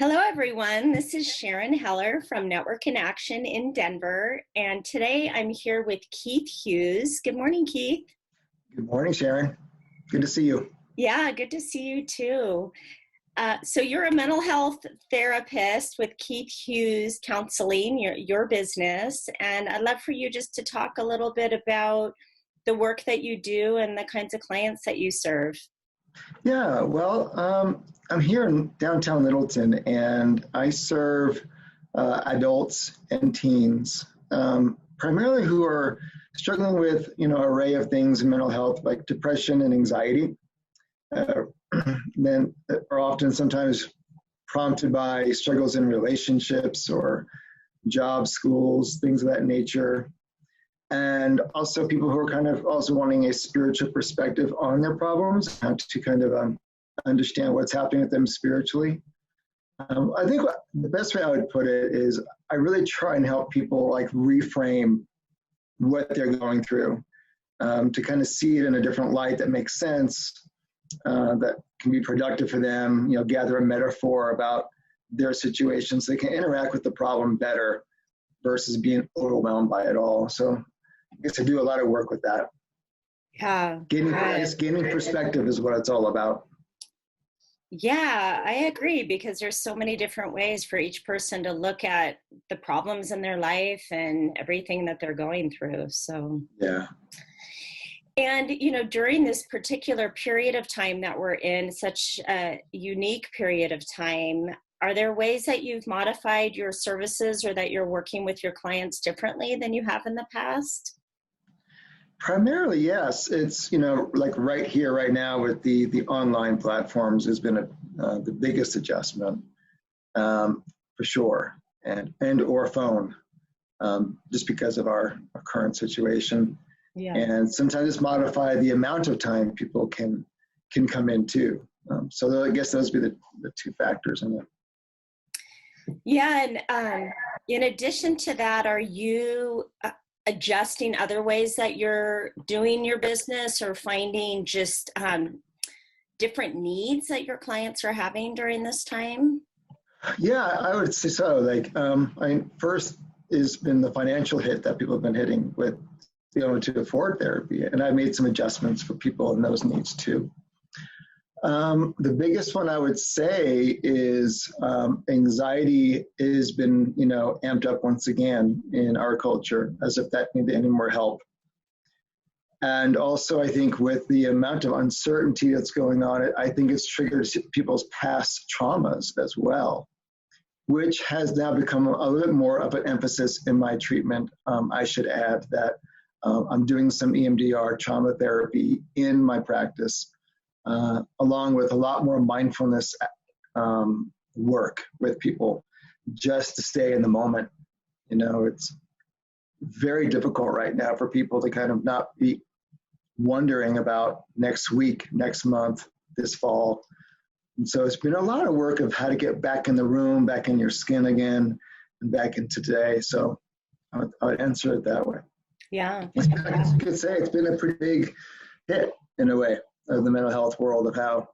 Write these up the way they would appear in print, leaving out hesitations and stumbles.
Hello, everyone. This is Sharon Heller from Network in Action in Denver. And today I'm here with Keith Hughes. Good morning, Keith. Good morning, Sharon. Good to see you. Yeah, good to see you too. So you're a mental health therapist with Keith Hughes Counseling, your business. And I'd love for you just to talk a little bit about the work that you do and the kinds of clients that you serve. Yeah, I'm here in downtown Littleton, and I serve adults and teens, primarily who are struggling with, an array of things in mental health, like depression and anxiety. Uh, then are often sometimes prompted by struggles in relationships or jobs, schools, things of that nature. And also people who are kind of also wanting a spiritual perspective on their problems, how to kind of understand what's happening with them spiritually. I think the best way I would put it is I really try and help people like reframe what they're going through, to kind of see it in a different light that makes sense, that can be productive for them, gather a metaphor about their situation so they can interact with the problem better versus being overwhelmed by it all. So I guess I do a lot of work with that. Yeah. Gaining perspective is what it's all about. Yeah, I agree, because there's so many different ways for each person to look at the problems in their life and everything that they're going through. So, yeah. And, during this particular period of time that we're in, such a unique period of time, are there ways that you've modified your services or that you're working with your clients differently than you have in the past? Primarily, yes. It's, like right here, right now with the online platforms has been the biggest adjustment, for sure, and or phone, just because of our current situation. Yeah. And sometimes it's modify the amount of time people can come in too. So I guess those would be the two factors in it. Yeah, and in addition to that, are you adjusting other ways that you're doing your business or finding just different needs that your clients are having during this time? Yeah, I would say so. Like, first has been the financial hit that people have been hitting with being able to afford therapy, and I made some adjustments for people in those needs too. The biggest one I would say is anxiety has been, amped up once again in our culture, as if that needed any more help. And also, I think with the amount of uncertainty that's going on, I think it's triggered people's past traumas as well, which has now become a little bit more of an emphasis in my treatment. I should add that I'm doing some EMDR trauma therapy in my practice, along with a lot more mindfulness work with people, just to stay in the moment. It's very difficult right now for people to kind of not be wondering about next week, next month, this fall. And so it's been a lot of work of how to get back in the room, back in your skin again, and back into today. So I would answer it that way. Yeah. I could say it's been a pretty big hit in a way of the mental health world, of how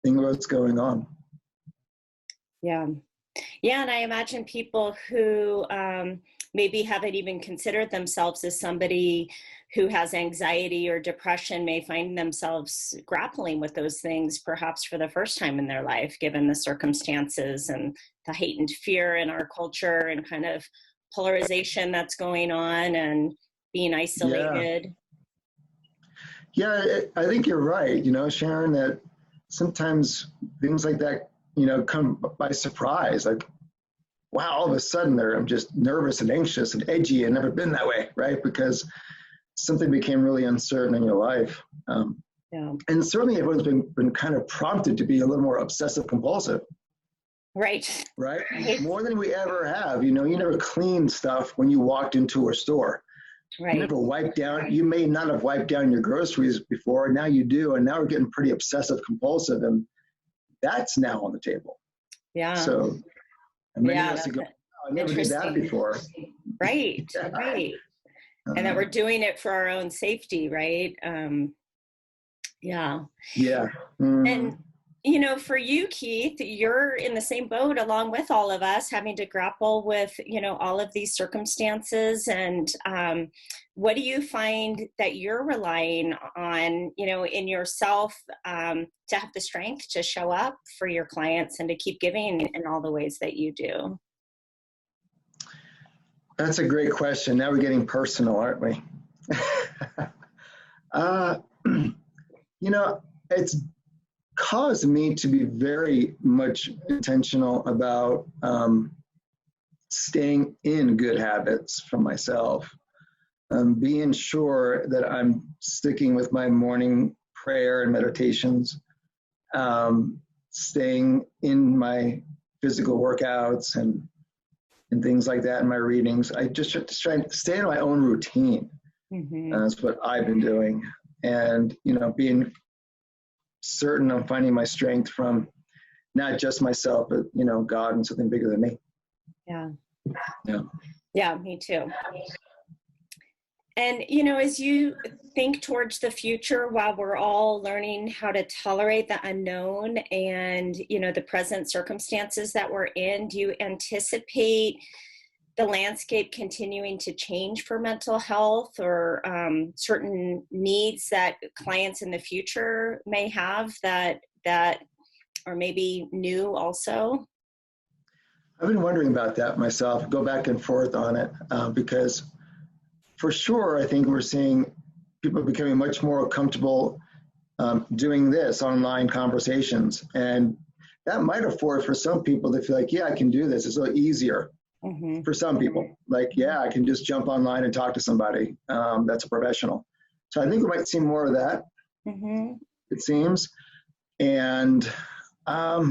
what's going on. Yeah. Yeah, and I imagine people who maybe haven't even considered themselves as somebody who has anxiety or depression may find themselves grappling with those things perhaps for the first time in their life, given the circumstances and the heightened fear in our culture and kind of polarization that's going on and being isolated. Yeah, I think you're right, Sharon, that sometimes things like that, come by surprise. Like, wow, all of a sudden I'm just nervous and anxious and edgy and never been that way, right? Because something became really uncertain in your life. And certainly everyone's been kind of prompted to be a little more obsessive compulsive. Right. More than we ever have. You never cleaned stuff when you walked into a store. Right. You never wiped down. You may not have wiped down your groceries before. Now you do. And now we're getting pretty obsessive compulsive. And that's now on the table. Yeah. So many of us ago, I never did that before. Right. Right. And that we're doing it for our own safety, right? Yeah. Yeah. Mm-hmm. For you, Keith, you're in the same boat along with all of us, having to grapple with, all of these circumstances. And what do you find that you're relying on, in yourself to have the strength to show up for your clients and to keep giving in all the ways that you do? That's a great question. Now we're getting personal, aren't we? It's caused me to be very much intentional about staying in good habits for myself, being sure that I'm sticking with my morning prayer and meditations, staying in my physical workouts and things like that in my readings. I just try to stay in my own routine. Mm-hmm. That's what I've been doing. And, being certain I'm finding my strength from not just myself, but, God and something bigger than me. Yeah. Yeah. Yeah, me too. And, as you think towards the future, while we're all learning how to tolerate the unknown and, the present circumstances that we're in, do you anticipate the landscape continuing to change for mental health, or certain needs that clients in the future may have that are maybe new also? I've been wondering about that myself, go back and forth on it, because for sure, I think we're seeing people becoming much more comfortable doing this online conversations. And that might afford for some people to feel like, yeah, I can do this. It's a little easier. Mm-hmm. For some people, like, yeah, I can just jump online and talk to somebody that's a professional. So I think we might see more of that, mm-hmm. It seems. And I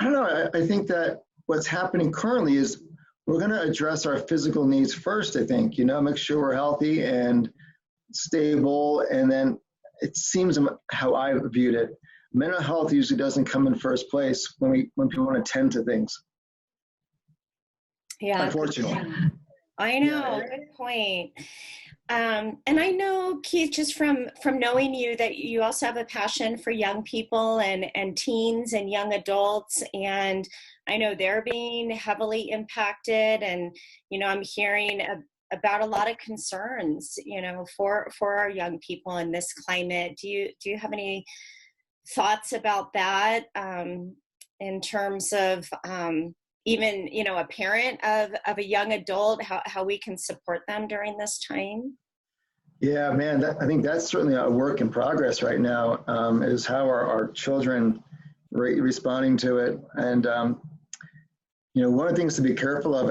don't know, I think that what's happening currently is we're going to address our physical needs first, I think, make sure we're healthy and stable. And then it seems how I viewed it, mental health usually doesn't come in first place when people want to tend to things. Yeah, unfortunately. I know. Yeah. Good point. And I know, Keith, just from knowing you, that you also have a passion for young people and teens and young adults. And I know they're being heavily impacted. And, I'm hearing about a lot of concerns, for our young people in this climate. Do you have any thoughts about that in terms of even, a parent of a young adult, how we can support them during this time? Yeah, man, I think that's certainly a work in progress right now, is how our children responding to it. And, one of the things to be careful of,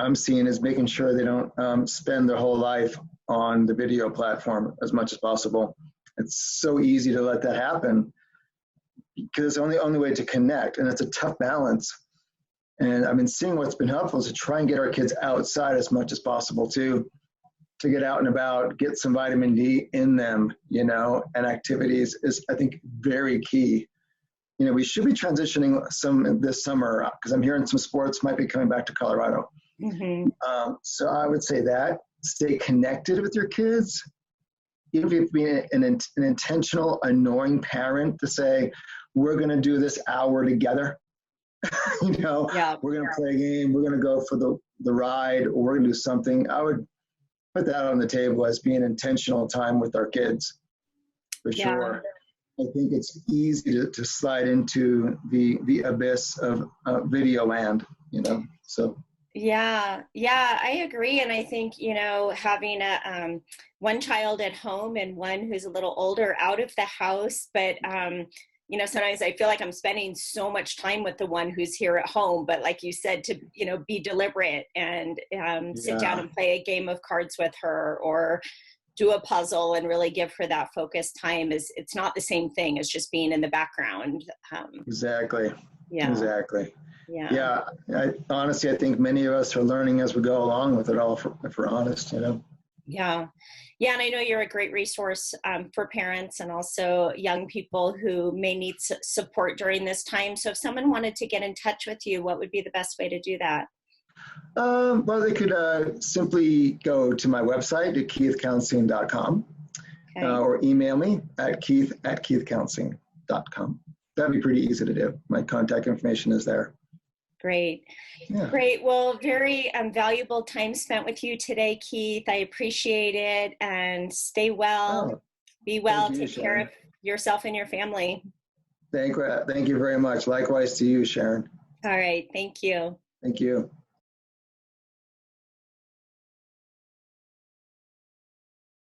I'm seeing, is making sure they don't spend their whole life on the video platform as much as possible. It's so easy to let that happen because it's the only way to connect, and it's a tough balance. And I've been seeing what's been helpful is to try and get our kids outside as much as possible too, to get out and about, get some vitamin D in them, and activities is, I think, very key. We should be transitioning some this summer because I'm hearing some sports might be coming back to Colorado. Mm-hmm. So I would say that stay connected with your kids, even if you have to be an intentional, annoying parent to say, we're going to do this hour together. Yeah. We're going to play a game, we're going to go for the ride, or we're going to do something. I would put that on the table as being intentional time with our kids, for sure. I think it's easy to slide into the abyss of video land, so. Yeah, I agree. And I think, having one child at home and one who's a little older out of the house, but sometimes I feel like I'm spending so much time with the one who's here at home, but like you said, to, be deliberate and sit down and play a game of cards with her, or do a puzzle and really give her that focused time, it's not the same thing as just being in the background. Exactly. Yeah. Exactly. Yeah. Honestly, I think many of us are learning as we go along with it all, if we're honest, Yeah. And I know you're a great resource for parents and also young people who may need support during this time. So if someone wanted to get in touch with you, what would be the best way to do that? Well, they could simply go to my website at keithcounseling.com, or email me at keith@keithcounseling.com. that'd be pretty easy to do. My contact information is there. Great. Yeah. Great. Well, very valuable time spent with you today, Keith. I appreciate it. And stay well, Oh, be thank well, you, take care of Sharon. yourself and your family. Thank you very much. Likewise to you, Sharon. All right. Thank you. Thank you.